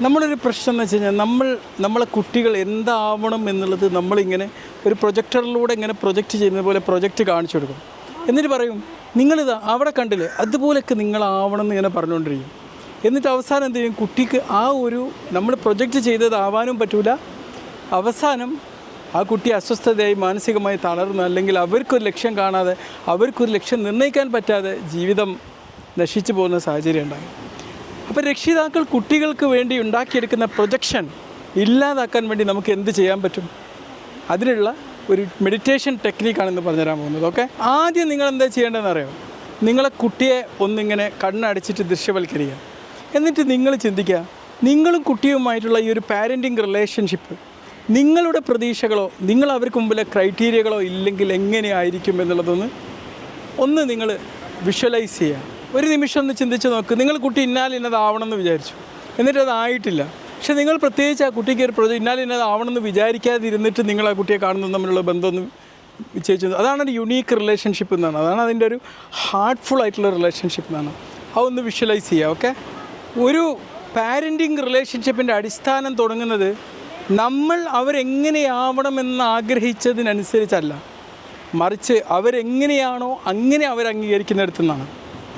നമ്മളൊരു പ്രശ്നം എന്ന് വെച്ച് കഴിഞ്ഞാൽ നമ്മളെ കുട്ടികൾ എന്താവണം എന്നുള്ളത് നമ്മളിങ്ങനെ ഒരു പ്രൊജക്ടറിലൂടെ ഇങ്ങനെ പ്രൊജക്റ്റ് ചെയ്യുന്നത് പോലെ പ്രൊജക്റ്റ് കാണിച്ചു കൊടുക്കും. എന്നിട്ട് പറയും നിങ്ങളിത് അവിടെ കണ്ടില്ലേ അതുപോലെയൊക്കെ നിങ്ങളാവണം എന്ന് ഇങ്ങനെ പറഞ്ഞുകൊണ്ടിരിക്കും. എന്നിട്ട് അവസാനം എന്ത് ചെയ്യും, കുട്ടിക്ക് ആ ഒരു നമ്മൾ പ്രൊജക്റ്റ് ചെയ്തതാവാനും പറ്റില്ല. അവസാനം ആ കുട്ടി അസ്വസ്ഥതയായി മാനസികമായി തളർന്ന്, അല്ലെങ്കിൽ അവർക്കൊരു ലക്ഷ്യം കാണാതെ, അവർക്കൊരു ലക്ഷ്യം നിർണ്ണയിക്കാൻ പറ്റാതെ ജീവിതം നശിച്ചു പോകുന്ന സാഹചര്യം ഉണ്ടാകും. അപ്പോൾ രക്ഷിതാക്കൾ കുട്ടികൾക്ക് വേണ്ടി ഉണ്ടാക്കിയെടുക്കുന്ന പ്രൊജക്ഷൻ ഇല്ലാതാക്കാൻ വേണ്ടി നമുക്ക് എന്ത് ചെയ്യാൻ പറ്റും? അതിനുള്ള ഒരു മെഡിറ്റേഷൻ ടെക്നിക്കാണെന്ന് പറഞ്ഞുതരാൻ പോകുന്നത്. ഓക്കെ, ആദ്യം നിങ്ങൾ എന്താ ചെയ്യേണ്ടതെന്ന് അറിയാം. നിങ്ങളെ കുട്ടിയെ ഒന്നിങ്ങനെ കണ്ണടച്ചിട്ട് ദൃശ്യവൽക്കരിക്കുക. എന്നിട്ട് നിങ്ങൾ ചിന്തിക്കുക, നിങ്ങളും കുട്ടിയുമായിട്ടുള്ള ഈ ഒരു പാരൻറ്റിങ് റിലേഷൻഷിപ്പ്, നിങ്ങളുടെ പ്രതീക്ഷകളോ നിങ്ങൾ അവർക്ക് മുമ്പിലെ ക്രൈറ്റീരിയകളോ ഇല്ലെങ്കിൽ എങ്ങനെയായിരിക്കും എന്നുള്ളതൊന്ന് നിങ്ങൾ വിഷ്വലൈസ് ചെയ്യുക. ഒരു നിമിഷം ഒന്ന് ചിന്തിച്ച് നോക്ക്. നിങ്ങൾ കുട്ടി ഇന്നതാവണമെന്ന് വിചാരിച്ചു, എന്നിട്ട് അതായിട്ടില്ല. പക്ഷേ നിങ്ങൾ പ്രത്യേകിച്ച് ആ കുട്ടിക്ക് ഒരു ഇന്നതാവണമെന്ന് വിചാരിക്കാതിരുന്നിട്ട് നിങ്ങൾ ആ കുട്ടിയെ കാണുന്നത് തമ്മിലുള്ള ബന്ധമൊന്നും വിജയിച്ചു. അതാണ് ഒരു യുണീക്ക് റിലേഷൻഷിപ്പ് എന്നാണ്. അതാണ് അതിൻ്റെ ഒരു ഹാർട്ട്ഫുൾ ആയിട്ടുള്ള റിലേഷൻഷിപ്പ് എന്നാണ്. അതൊന്ന് വിഷ്വലൈസ് ചെയ്യുക. ഓക്കെ, ഒരു പാരൻറ്റിങ് റിലേഷൻഷിപ്പിൻ്റെ അടിസ്ഥാനം തുടങ്ങുന്നത് നമ്മൾ അവരെങ്ങനെയാവണമെന്ന് ആഗ്രഹിച്ചതിനനുസരിച്ചല്ല, മറിച്ച് അവരെങ്ങനെയാണോ അങ്ങനെ അവരംഗീകരിക്കുന്നിടത്തു നിന്നാണ്.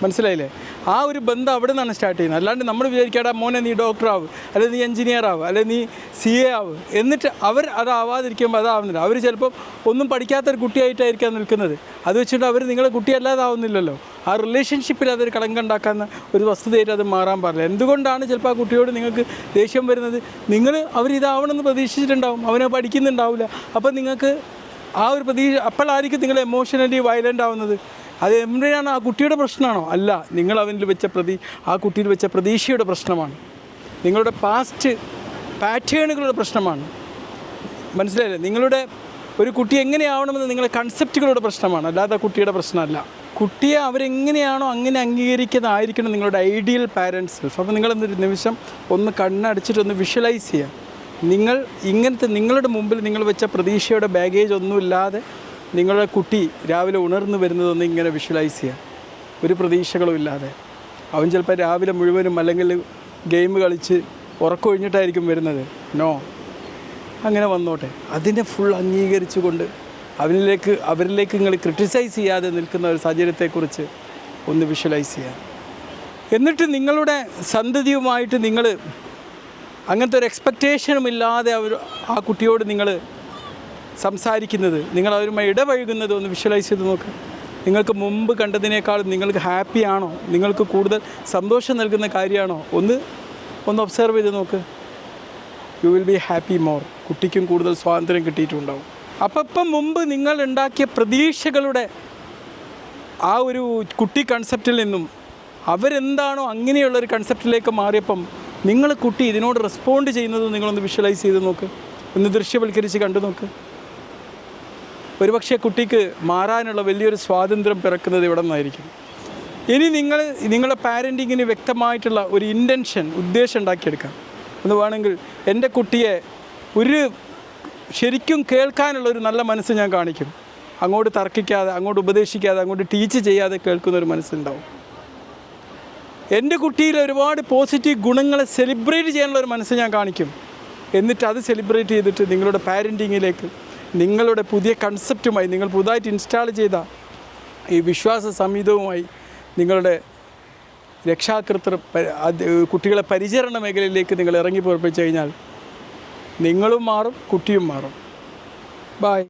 മനസ്സിലായില്ലേ? ആ ഒരു ബന്ധം അവിടെ നിന്നാണ് സ്റ്റാർട്ട് ചെയ്യുന്നത്. അല്ലാണ്ട് നമ്മൾ വിചാരിക്കാടാ മോനെ നീ ഡോക്ടറാവ്, അല്ലെങ്കിൽ നീ എഞ്ചിനീയർ ആവ്, അല്ലെങ്കിൽ നീ CA ആവ്, എന്നിട്ട് അവർ അതാവാതിരിക്കുമ്പോൾ അതാവുന്നില്ല. അവർ ചിലപ്പോൾ ഒന്നും പഠിക്കാത്തൊരു കുട്ടിയായിട്ടായിരിക്കാം നിൽക്കുന്നത്. അത് വെച്ചിട്ട് അവർ നിങ്ങളെ കുട്ടിയല്ലാതാവുന്നില്ലല്ലോ. ആ റിലേഷൻഷിപ്പിൽ അതൊരു കളങ്കുണ്ടാക്കുന്ന ഒരു വസ്തുതയായിട്ട് അത് മാറാൻ പാടില്ല. എന്തുകൊണ്ടാണ് ചിലപ്പോൾ ആ കുട്ടിയോട് നിങ്ങൾക്ക് ദേഷ്യം വരുന്നത്? അവരിതാവണമെന്ന് പ്രതീക്ഷിച്ചിട്ടുണ്ടാവും, അവനെ പഠിക്കുന്നുണ്ടാവില്ല. അപ്പം നിങ്ങൾക്ക് ആ ഒരു പ്രതീക്ഷ അപ്പോഴായിരിക്കും നിങ്ങൾ എമോഷണലി വയലൻ്റ് ആവുന്നത്. അത് എവിടെയാണ്? ആ കുട്ടിയുടെ പ്രശ്നമാണോ? അല്ല, നിങ്ങൾ ആ കുട്ടിയിൽ വെച്ച പ്രതീക്ഷയുടെ പ്രശ്നമാണ്. നിങ്ങളുടെ പാസ്റ്റ് പാറ്റേണുകളുടെ പ്രശ്നമാണ്. മനസ്സിലായില്ലേ? നിങ്ങളുടെ ഒരു കുട്ടി എങ്ങനെയാവണമെന്ന് നിങ്ങളുടെ കൺസെപ്റ്റുകളുടെ പ്രശ്നമാണ്, അല്ലാതെ കുട്ടിയുടെ പ്രശ്നമല്ല. കുട്ടിയെ അവരെങ്ങനെയാണോ അങ്ങനെ അംഗീകരിക്കുന്നതായിരിക്കണം നിങ്ങളുടെ ഐഡിയൽ പാരൻറ് സെൽഫ്. അപ്പോൾ നിങ്ങളൊരു നിമിഷം ഒന്ന് കണ്ണടച്ചിട്ടൊന്ന് വിഷ്വലൈസ് ചെയ്യുക. നിങ്ങളുടെ മുമ്പിൽ നിങ്ങൾ വെച്ച പ്രതീക്ഷയുടെ ബാഗേജ് ഒന്നുമില്ലാതെ നിങ്ങളുടെ കുട്ടി രാവിലെ ഉണർന്നു വരുന്നതൊന്നും ഇങ്ങനെ വിഷ്വലൈസ് ചെയ്യുക. ഒരു പ്രതീക്ഷകളും ഇല്ലാതെ. അവൻ ചിലപ്പോൾ രാവിലെ മുഴുവനും അല്ലെങ്കിൽ ഗെയിം കളിച്ച് ഉറക്കമൊഴിഞ്ഞിട്ടായിരിക്കും വരുന്നത്. അങ്ങനെ വന്നോട്ടെ. അതിനെ ഫുൾ അംഗീകരിച്ചുകൊണ്ട് അവരിലേക്ക് നിങ്ങൾ ക്രിട്ടിസൈസ് ചെയ്യാതെ നിൽക്കുന്ന ഒരു സാഹചര്യത്തെക്കുറിച്ച് ഒന്ന് വിഷ്വലൈസ് ചെയ്യുക. എന്നിട്ട് നിങ്ങളുടെ സന്തതിയുമായിട്ട് നിങ്ങൾ അങ്ങനത്തെ ഒരു എക്സ്പെക്റ്റേഷനും ഇല്ലാതെ ആ കുട്ടിയോട് നിങ്ങൾ സംസാരിക്കുന്നത്, നിങ്ങൾ അവരുമായി ഇടപഴകുന്നത് ഒന്ന് വിഷ്വലൈസ് ചെയ്ത് നോക്കുക. നിങ്ങൾക്ക് മുമ്പ് കണ്ടതിനേക്കാളും നിങ്ങൾക്ക് ഹാപ്പിയാണോ, നിങ്ങൾക്ക് കൂടുതൽ സന്തോഷം നൽകുന്ന കാര്യമാണോ, ഒന്ന് ഒബ്സർവ് ചെയ്ത് നോക്ക്. You will be happy more. കുട്ടിക്കും കൂടുതൽ സ്വാതന്ത്ര്യം കിട്ടിയിട്ടുണ്ടാവും. അപ്പം മുമ്പ് നിങ്ങൾ ഉണ്ടാക്കിയ പ്രതീക്ഷകളുടെ ആ ഒരു കുട്ടി കൺസെപ്റ്റിൽ നിന്നും അവരെന്താണോ അങ്ങനെയുള്ളൊരു കൺസെപ്റ്റിലേക്ക് മാറിയപ്പം കുട്ടി ഇതിനോട് റെസ്പോണ്ട് ചെയ്യുന്നത് നിങ്ങളൊന്ന് വിഷ്വലൈസ് ചെയ്ത് നോക്ക്, ഒന്ന് ദൃശ്യവൽക്കരിച്ച് കണ്ടു നോക്ക്. ഒരുപക്ഷെ കുട്ടിക്ക് മാറാനുള്ള വലിയൊരു സ്വാതന്ത്ര്യം പിറക്കുന്നത് ഇവിടെ നിന്നായിരിക്കും. ഇനി നിങ്ങളുടെ പാരൻറ്റിങ്ങിന് വ്യക്തമായിട്ടുള്ള ഒരു ഉദ്ദേശം ഉണ്ടാക്കിയെടുക്കാം. എന്ന് വേണമെങ്കിൽ എൻ്റെ കുട്ടിയെ ശരിക്കും കേൾക്കാനുള്ളൊരു നല്ല മനസ്സ് ഞാൻ കാണിക്കും. അങ്ങോട്ട് തർക്കിക്കാതെ, അങ്ങോട്ട് ഉപദേശിക്കാതെ, അങ്ങോട്ട് ടീച്ച് ചെയ്യാതെ കേൾക്കുന്നൊരു മനസ്സുണ്ടാവും. എൻ്റെ കുട്ടിയിൽ ഒരുപാട് പോസിറ്റീവ് ഗുണങ്ങളെ സെലിബ്രേറ്റ് ചെയ്യാനുള്ളൊരു മനസ്സ് ഞാൻ കാണിക്കും. എന്നിട്ട് അത് സെലിബ്രേറ്റ് ചെയ്തിട്ട് നിങ്ങളുടെ പാരൻറ്റിങ്ങിലേക്ക് നിങ്ങളുടെ പുതിയ കൺസെപ്റ്റുമായി, നിങ്ങൾ പുതുതായിട്ട് ഇൻസ്റ്റാൾ ചെയ്ത ഈ വിശ്വാസ സംഹിതവുമായി നിങ്ങളുടെ കുട്ടികളെ പരിചരണ മേഖലയിലേക്ക് നിങ്ങൾ ഇറങ്ങി പുറപ്പിച്ചു കഴിഞ്ഞാൽ നിങ്ങളും മാറും, കുട്ടിയും മാറും. ബൈ.